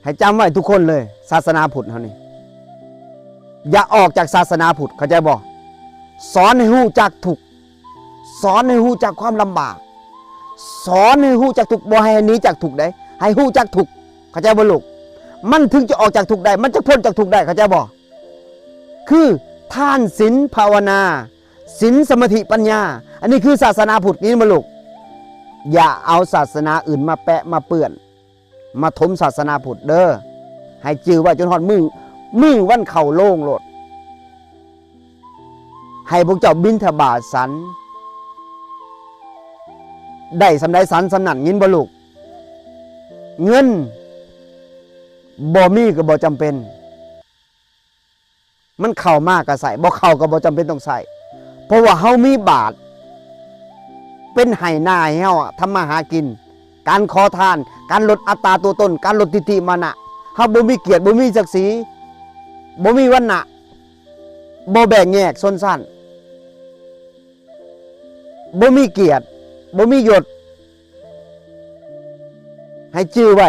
ให้จำไว้ทุกคนเลยศาสนาพุทธเขานี่อย่าออกจากศาสนาพุทธเข้าใจบ่สอนให้ฮู้จักทุกข์สอนให้ฮู้จักความลำบากสอนให้ฮู้จักทุกข์บ่ให้หนีจากทุกข์ได้ให้ฮู้จักทุกข์เข้าใจบ่ลูกมันถึงจะออกจากทุกข์ได้มันจะพ้นจากทุกข์ได้เข้าใจบ่คือทานศีลภาวนาศีลสมาธิปัญญาอันนี้คือศาสนาพุทธนี่บ่ลูกอย่าเอาศาสนาอื่นมาแปะมาเปื้อนมาถมศาสนาพุทธเด้อให้จื้อไว้จนฮอดมือวันเข้าโลงโลดให้พวกเจ้าบิณฑบาตสันได้สำได้สันสำนั่นยินบ่ลูกเงินบ่มีก็บ่จำเป็นมันเข้ามากก็ใส่บ่เข้าก็บ่จำเป็นต้องใส่เพราะว่าเฮามีบาทเป็นไหหน้าให้เฮาทำมาหากินการขอทานการลดอัตราตัวตนการลดทิฏฐิมานะเฮาบ่มีเกียรติบ่มีศักดิ์ศรีบ่มีวรรณะบ่แบ่งแยกชนชั้นบ่มีเกียรติบ่มียศให้จื้อไว้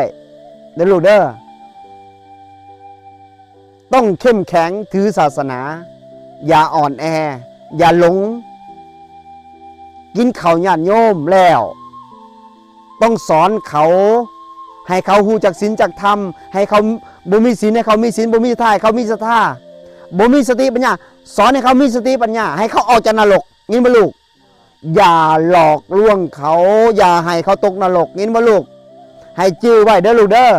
เด้อลูกเด้อต้องเข้มแข็งถือศาสนาอย่าอ่อนแออย่าหลงกินข้าวญาติโยมแล้วต้องสอนเขาให้เขาฮู้จักศีลจักธรรมให้เขาบ่มีศีลให้เขามีศีลบ่มีศรัทธาให้เขามีศรัทธาบ่มีสติปัญญาสอนให้เขามีสติปัญญาให้เขาออกจากนรกยินบ่ลูกอย่าหลอกลวงเขาอย่าให้เขาตกนรกยินบ่ลูกให้จื้อไว้เด้อลูกเด้อ